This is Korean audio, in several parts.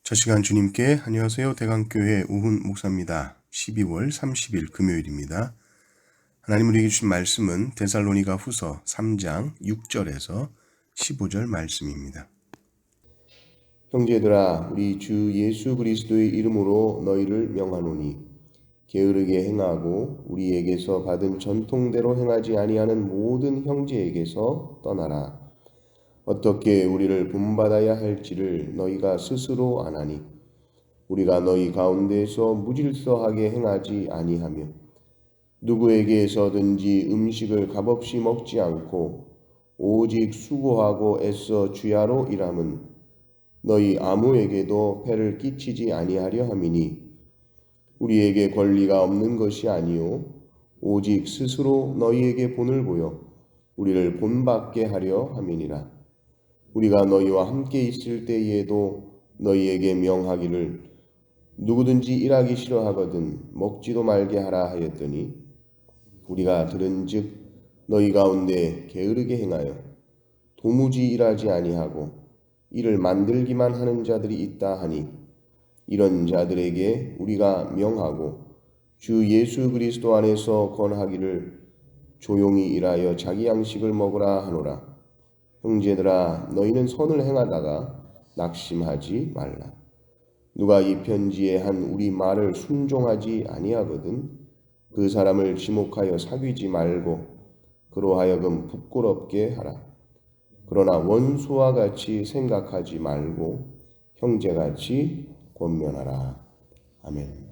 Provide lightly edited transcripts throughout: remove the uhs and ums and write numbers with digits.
첫 시간 주님께 안녕하세요. 대강교회 우훈 목사입니다. 12월 30일 금요일입니다. 하나님 우리에게 주신 말씀은 데살로니가 후서 3장 6절에서 15절 말씀입니다. 형제들아, 우리 주 예수 그리스도의 이름으로 너희를 명하노니 게으르게 행하고 우리에게서 받은 전통대로 행하지 아니하는 모든 형제에게서 떠나라. 어떻게 우리를 본받아야 할지를 너희가 스스로 아나니 우리가 너희 가운데에서 무질서하게 행하지 아니하며 누구에게서든지 음식을 값없이 먹지 않고 오직 수고하고 애써 주야로 일함은 너희 아무에게도 폐를 끼치지 아니하려 함이니 우리에게 권리가 없는 것이 아니요 오직 스스로 너희에게 본을 보여 우리를 본받게 하려 함이니라. 우리가 너희와 함께 있을 때에도 너희에게 명하기를 누구든지 일하기 싫어하거든 먹지도 말게 하라 하였더니 우리가 들은즉 너희 가운데 게으르게 행하여 도무지 일하지 아니하고 이를 만들기만 하는 자들이 있다 하니 이런 자들에게 우리가 명하고 주 예수 그리스도 안에서 권하기를 조용히 일하여 자기 양식을 먹으라 하노라. 형제들아, 너희는 선을 행하다가 낙심하지 말라. 누가 이 편지에 한 우리 말을 순종하지 아니하거든 그 사람을 지목하여 사귀지 말고 그로 하여금 부끄럽게 하라. 그러나 원수와 같이 생각하지 말고 형제같이 권면하라. 아멘.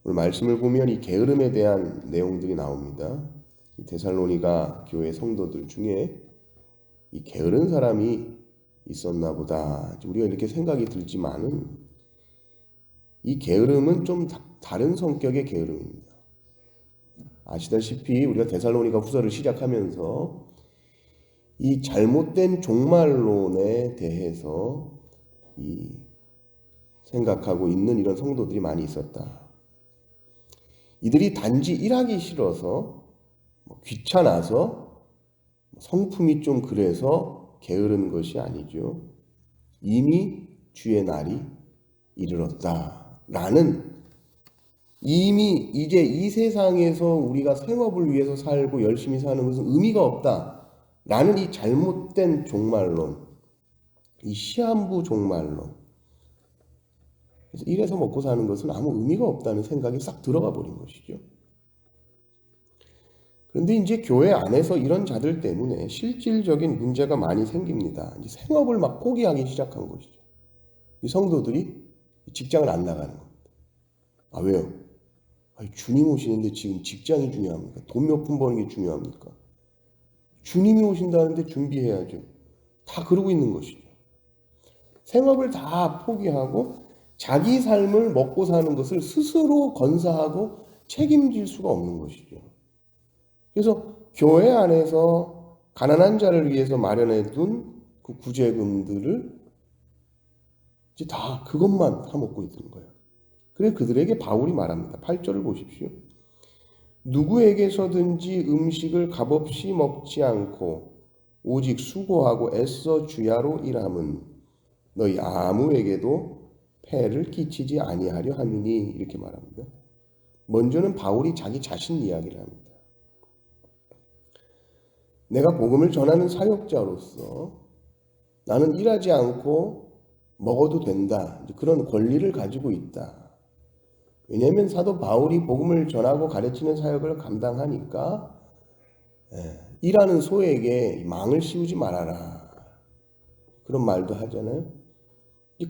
오늘 말씀을 보면 이 게으름에 대한 내용들이 나옵니다. 데살로니가 교회 성도들 중에 이 게으른 사람이 있었나 보다. 우리가 이렇게 생각이 들지만은 이 게으름은 좀 다른 성격의 게으름입니다. 아시다시피 우리가 데살로니가 후서를 시작하면서 이 잘못된 종말론에 대해서 이 생각하고 있는 이런 성도들이 많이 있었다. 이들이 단지 일하기 싫어서 귀찮아서 성품이 좀 그래서 게으른 것이 아니죠. 이미 주의 날이 이르렀다라는 이미 이제 이 세상에서 우리가 생업을 위해서 살고 열심히 사는 것은 의미가 없다라는 이 잘못된 종말론, 이 시한부 종말론. 그래서 일해서 먹고 사는 것은 아무 의미가 없다는 생각이 싹 들어가 버린 것이죠. 그런데 이제 교회 안에서 이런 자들 때문에 실질적인 문제가 많이 생깁니다. 이제 생업을 막 포기하기 시작한 것이죠. 이 성도들이 직장을 안 나가는 겁니다. 아, 왜요? 아니, 주님 오시는데 지금 직장이 중요합니까? 돈 몇 푼 버는 게 중요합니까? 주님이 오신다는데 준비해야죠. 다 그러고 있는 것이죠. 생업을 다 포기하고 자기 삶을 먹고 사는 것을 스스로 건사하고 책임질 수가 없는 것이죠. 그래서 교회 안에서 가난한 자를 위해서 마련해둔 그 구제금들을 이제 다 그것만 사먹고 있는 거예요. 그래 그들에게 바울이 말합니다. 8절을 보십시오. 누구에게서든지 음식을 값없이 먹지 않고 오직 수고하고 애써 주야로 일함은 너희 아무에게도 폐를 끼치지 아니하려 함이니 이렇게 말합니다. 먼저는 바울이 자기 자신 이야기를 합니다. 내가 복음을 전하는 사역자로서 나는 일하지 않고 먹어도 된다. 그런 권리를 가지고 있다. 왜냐하면 사도 바울이 복음을 전하고 가르치는 사역을 감당하니까 일하는 소에게 망을 씌우지 말아라. 그런 말도 하잖아요.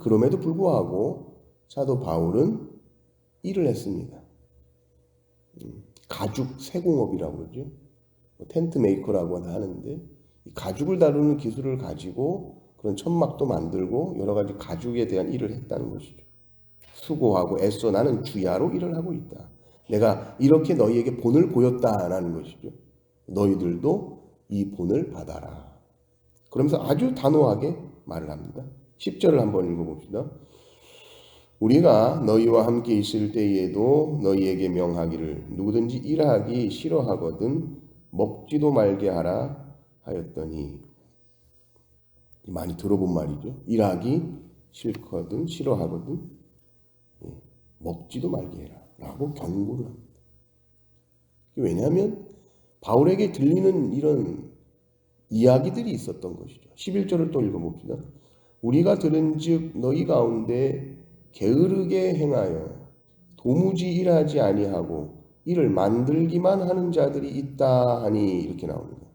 그럼에도 불구하고 사도 바울은 일을 했습니다. 가죽 세공업이라고 그러죠. 텐트 메이커라고 하는데 가죽을 다루는 기술을 가지고 그런 천막도 만들고 여러 가지 가죽에 대한 일을 했다는 것이죠. 수고하고 애써 나는 주야로 일을 하고 있다. 내가 이렇게 너희에게 본을 보였다라는 것이죠. 너희들도 이 본을 받아라. 그러면서 아주 단호하게 말을 합니다. 10절을 한번 읽어봅시다. 우리가 너희와 함께 있을 때에도 너희에게 명하기를 누구든지 일하기 싫어하거든 먹지도 말게 하라 하였더니 많이 들어본 말이죠. 일하기 싫거든 싫어하거든 먹지도 말게 해라 라고 경고를 합니다. 왜냐하면 바울에게 들리는 이런 이야기들이 있었던 것이죠. 11절을 또 읽어봅시다. 우리가 들은즉 너희 가운데 게으르게 행하여 도무지 일하지 아니하고 이를 만들기만 하는 자들이 있다 하니 이렇게 나옵니다.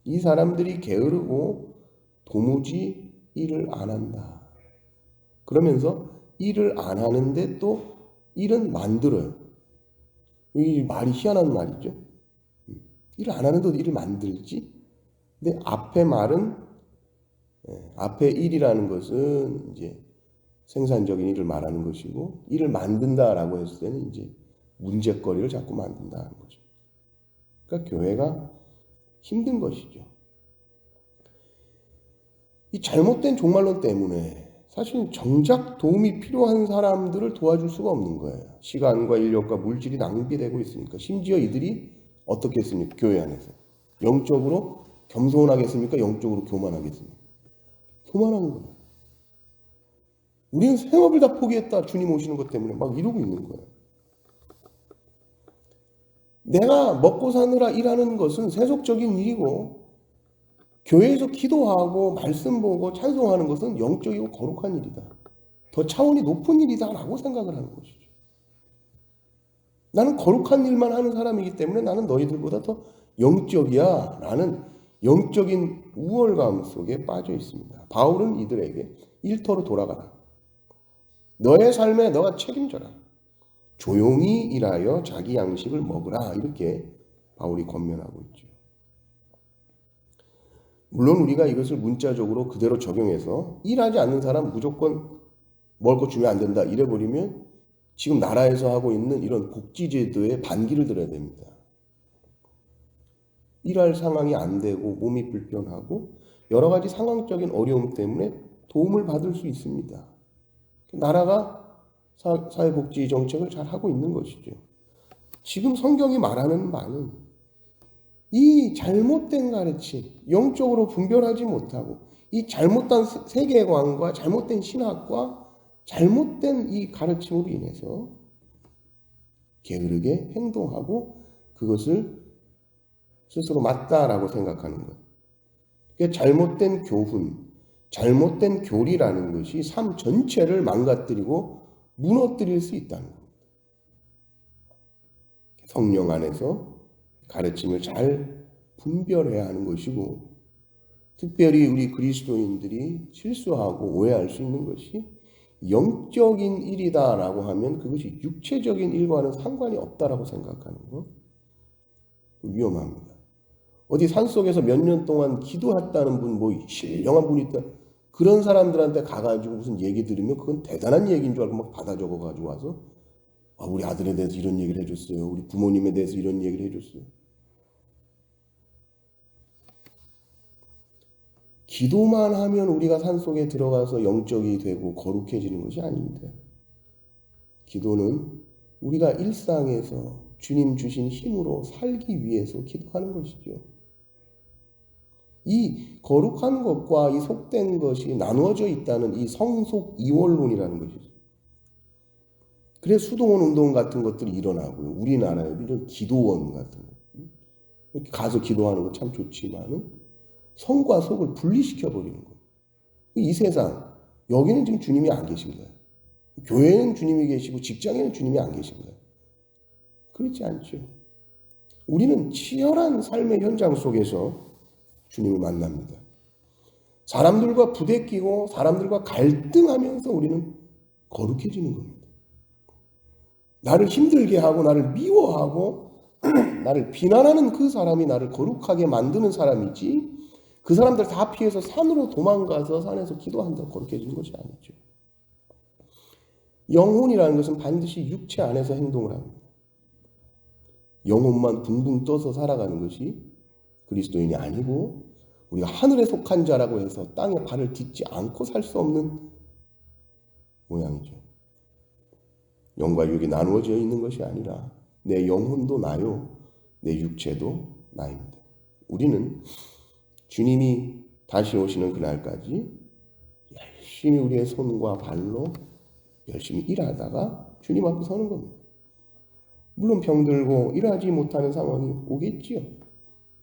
이 사람들이 게으르고 도무지 일을 안 한다. 그러면서 일을 안 하는데 또 일은 만들어요. 이 말이 희한한 말이죠. 일을 안 하는데도 일을 만들지? 근데 앞에 말은 앞에 일이라는 것은 이제 생산적인 일을 말하는 것이고 일을 만든다라고 했을 때는 이제 문제거리를 자꾸 만든다는 거죠. 그러니까 교회가 힘든 것이죠. 이 잘못된 종말론 때문에 사실 정작 도움이 필요한 사람들을 도와줄 수가 없는 거예요. 시간과 인력과 물질이 낭비되고 있으니까. 심지어 이들이 어떻게 했습니까? 교회 안에서. 영적으로 겸손하겠습니까? 영적으로 교만하겠습니까? 교만한 거예요. 우리는 생업을 다 포기했다. 주님 오시는 것 때문에 막 이러고 있는 거예요. 내가 먹고 사느라 일하는 것은 세속적인 일이고 교회에서 기도하고 말씀 보고 찬송하는 것은 영적이고 거룩한 일이다. 더 차원이 높은 일이다 라고 생각을 하는 것이죠. 나는 거룩한 일만 하는 사람이기 때문에 나는 너희들보다 더 영적이야 라는 영적인 우월감 속에 빠져 있습니다. 바울은 이들에게 일터로 돌아가라. 너의 삶에 너가 책임져라. 조용히 일하여 자기 양식을 먹으라. 이렇게 바울이 권면하고 있죠. 물론 우리가 이것을 문자적으로 그대로 적용해서 일하지 않는 사람 무조건 먹을 거 주면 안 된다 이래버리면 지금 나라에서 하고 있는 이런 복지제도에 반기를 들어야 됩니다. 일할 상황이 안 되고 몸이 불편하고 여러 가지 상황적인 어려움 때문에 도움을 받을 수 있습니다. 나라가 사회복지 정책을 잘 하고 있는 것이죠. 지금 성경이 말하는 바는 이 잘못된 가르침, 영적으로 분별하지 못하고 이 잘못된 세계관과 잘못된 신학과 잘못된 이 가르침으로 인해서 게으르게 행동하고 그것을 스스로 맞다라고 생각하는 것. 그러니까 잘못된 교훈, 잘못된 교리라는 것이 삶 전체를 망가뜨리고 무너뜨릴 수 있다는 겁니다. 성령 안에서 가르침을 잘 분별해야 하는 것이고 특별히 우리 그리스도인들이 실수하고 오해할 수 있는 것이 영적인 일이다라고 하면 그것이 육체적인 일과는 상관이 없다라고 생각하는 거 위험합니다. 어디 산속에서 몇 년 동안 기도했다는 분, 뭐 신령한 분이 있다. 그런 사람들한테 가가지고 무슨 얘기 들으면 그건 대단한 얘기인 줄 알고 막 받아 적어가지고 와서 우리 아들에 대해서 이런 얘기를 해줬어요. 우리 부모님에 대해서 이런 얘기를 해줬어요. 기도만 하면 우리가 산속에 들어가서 영적이 되고 거룩해지는 것이 아닌데 기도는 우리가 일상에서 주님 주신 힘으로 살기 위해서 기도하는 것이죠. 이 거룩한 것과 이 속된 것이 나누어져 있다는 이 성속 이원론이라는 것이죠. 그래서 수도원 운동 같은 것들이 일어나고요. 우리나라에도 이런 기도원 같은 거. 이렇게 가서 기도하는 거 참 좋지만은 성과 속을 분리시켜버리는 거예요. 이 세상, 여기는 지금 주님이 안 계신 거예요. 교회는 주님이 계시고 직장에는 주님이 안 계신 거예요. 그렇지 않죠. 우리는 치열한 삶의 현장 속에서 주님을 만납니다. 사람들과 부대끼고 사람들과 갈등하면서 우리는 거룩해지는 겁니다. 나를 힘들게 하고 나를 미워하고 나를 비난하는 그 사람이 나를 거룩하게 만드는 사람이지 그 사람들 다 피해서 산으로 도망가서 산에서 기도한다고 거룩해지는 것이 아니죠. 영혼이라는 것은 반드시 육체 안에서 행동을 합니다. 영혼만 붕붕 떠서 살아가는 것이 그리스도인이 아니고 우리가 하늘에 속한 자라고 해서 땅에 발을 딛지 않고 살 수 없는 모양이죠. 영과 육이 나누어져 있는 것이 아니라 내 영혼도 나요, 내 육체도 나입니다. 우리는 주님이 다시 오시는 그날까지 열심히 우리의 손과 발로 열심히 일하다가 주님 앞에 서는 겁니다. 물론 병들고 일하지 못하는 상황이 오겠지요.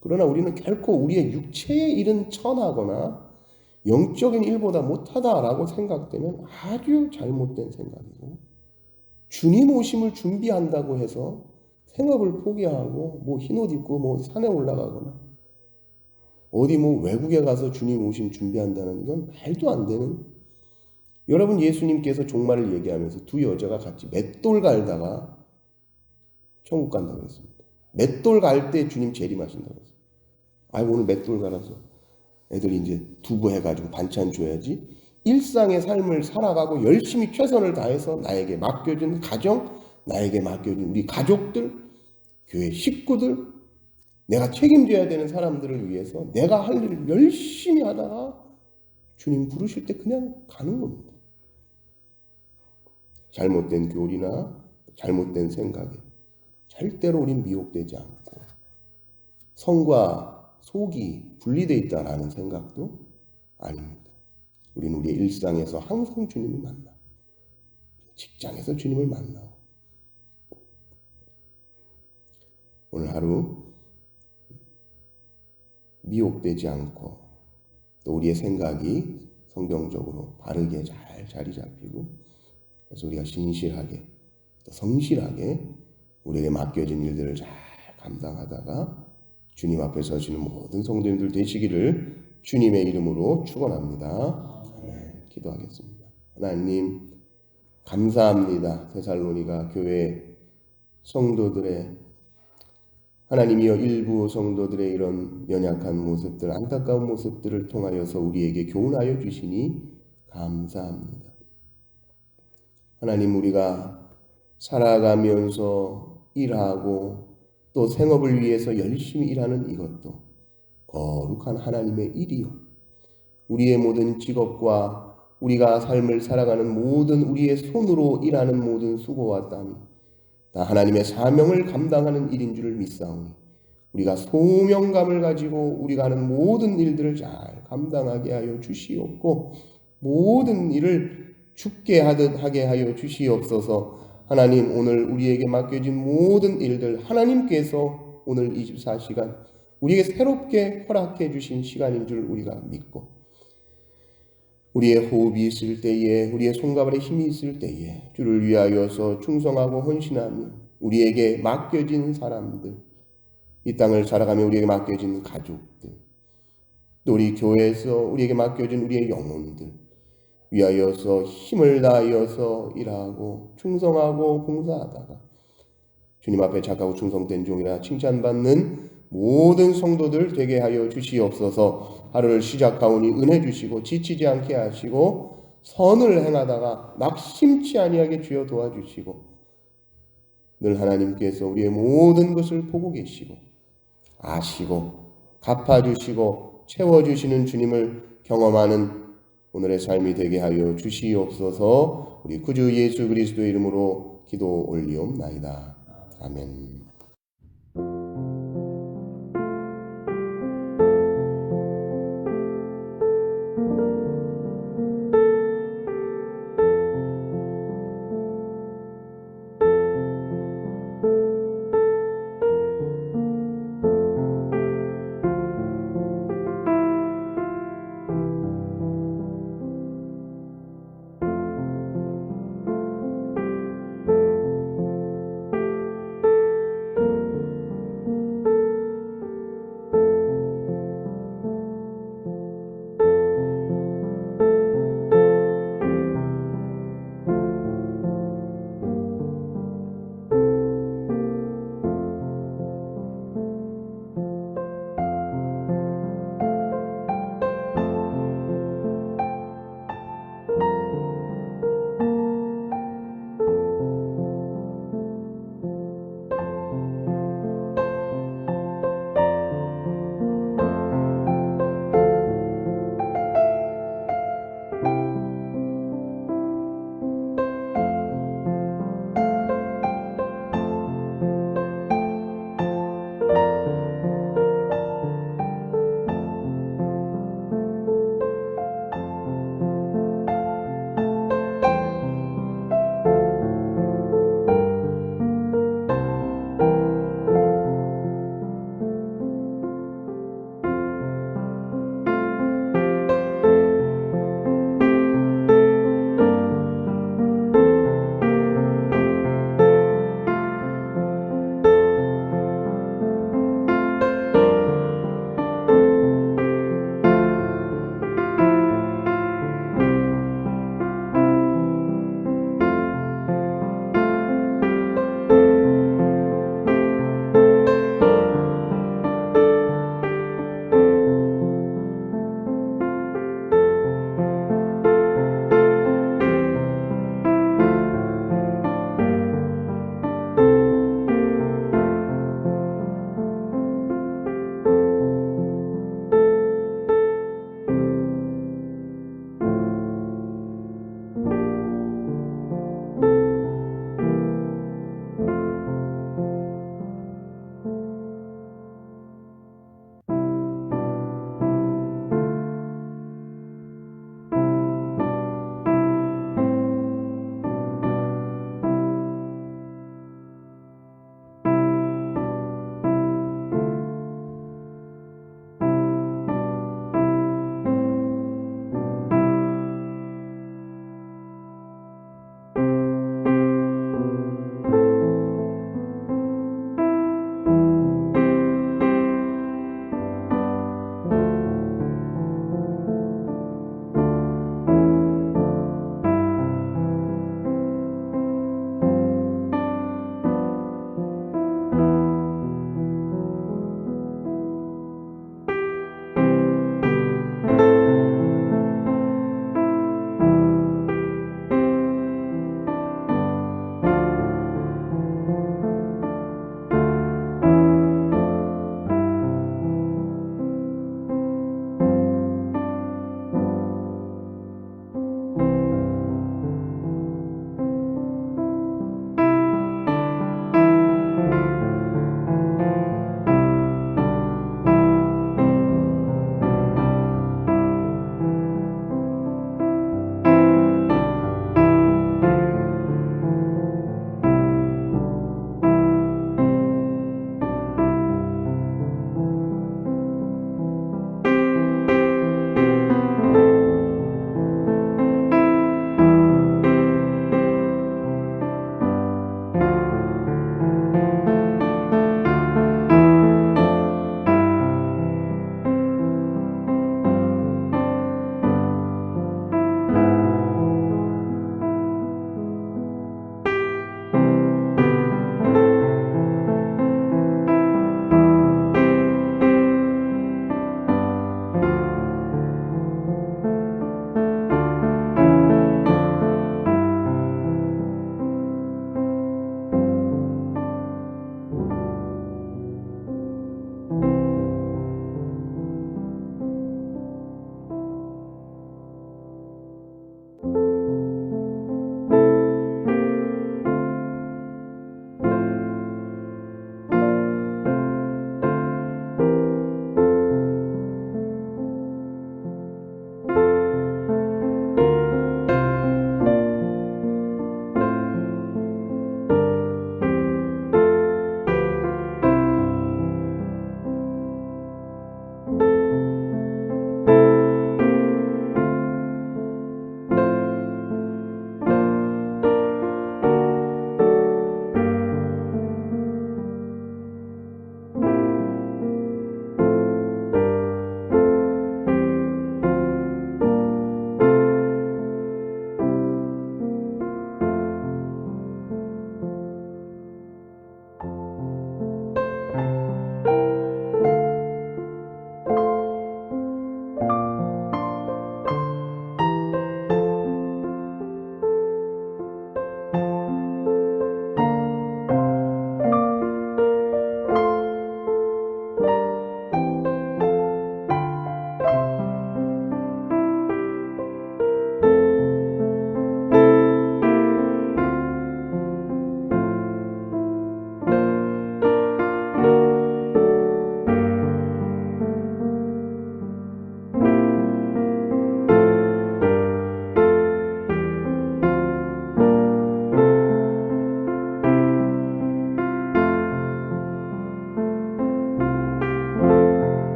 그러나 우리는 결코 우리의 육체의 일은 천하거나 영적인 일보다 못하다라고 생각되면 아주 잘못된 생각이고, 주님 오심을 준비한다고 해서 생업을 포기하고 뭐 흰옷 입고 뭐 산에 올라가거나 어디 뭐 외국에 가서 주님 오심 준비한다는 이건 말도 안 되는. 여러분, 예수님께서 종말을 얘기하면서 두 여자가 같이 맷돌 갈다가 천국 간다고 했습니다. 맷돌 갈 때 주님 재림하신다고 했습니다. 아이고, 오늘 맷돌 갈아서 애들이 이제 두부해가지고 반찬 줘야지. 일상의 삶을 살아가고 열심히 최선을 다해서 나에게 맡겨진 가정, 나에게 맡겨진 우리 가족들, 교회 식구들, 내가 책임져야 되는 사람들을 위해서 내가 할 일을 열심히 하다가 주님 부르실 때 그냥 가는 겁니다. 잘못된 교리나 잘못된 생각에 절대로 우린 미혹되지 않고 성과 속이 분리되어 있다라는 생각도 아닙니다. 우리는 우리의 일상에서 항상 주님을 만나, 직장에서 주님을 만나고, 오늘 하루 미혹되지 않고 또 우리의 생각이 성경적으로 바르게 잘 자리 잡히고, 그래서 우리가 신실하게 또 성실하게 우리에게 맡겨진 일들을 잘 감당하다가 주님 앞에 서시는 모든 성도님들 되시기를 주님의 이름으로 축원합니다. 네, 기도하겠습니다. 하나님, 감사합니다. 데살로니가 교회 성도들의, 하나님이여, 일부 성도들의 이런 연약한 모습들, 안타까운 모습들을 통하여서 우리에게 교훈하여 주시니 감사합니다. 하나님, 우리가 살아가면서 일하고 또 생업을 위해서 열심히 일하는 이것도 거룩한 하나님의 일이요, 우리의 모든 직업과 우리가 삶을 살아가는 모든 우리의 손으로 일하는 모든 수고와 땀이 다 하나님의 사명을 감당하는 일인 줄을 믿사오니, 우리가 소명감을 가지고 우리가 하는 모든 일들을 잘 감당하게 하여 주시옵고, 모든 일을 죽게 하게 하여 주시옵소서. 하나님, 오늘 우리에게 맡겨진 모든 일들 하나님께서 오늘 24시간 우리에게 새롭게 허락해 주신 시간인 줄 우리가 믿고, 우리의 호흡이 있을 때에, 우리의 손가락에 힘이 있을 때에 주를 위하여서 충성하고 헌신하며 우리에게 맡겨진 사람들, 이 땅을 살아가며 우리에게 맡겨진 가족들, 또 우리 교회에서 우리에게 맡겨진 우리의 영혼들 위하여서 힘을 다하여서 일하고 충성하고 봉사하다가 주님 앞에 착하고 충성된 종이라 칭찬받는 모든 성도들 되게 하여 주시옵소서. 하루를 시작하오니 은혜 주시고 지치지 않게 하시고 선을 행하다가 낙심치 아니하게 주여 도와주시고, 늘 하나님께서 우리의 모든 것을 보고 계시고 아시고 갚아주시고 채워주시는 주님을 경험하는 오늘의 삶이 되게 하여 주시옵소서. 우리 구주 예수 그리스도의 이름으로 기도 올리옵나이다. 아멘.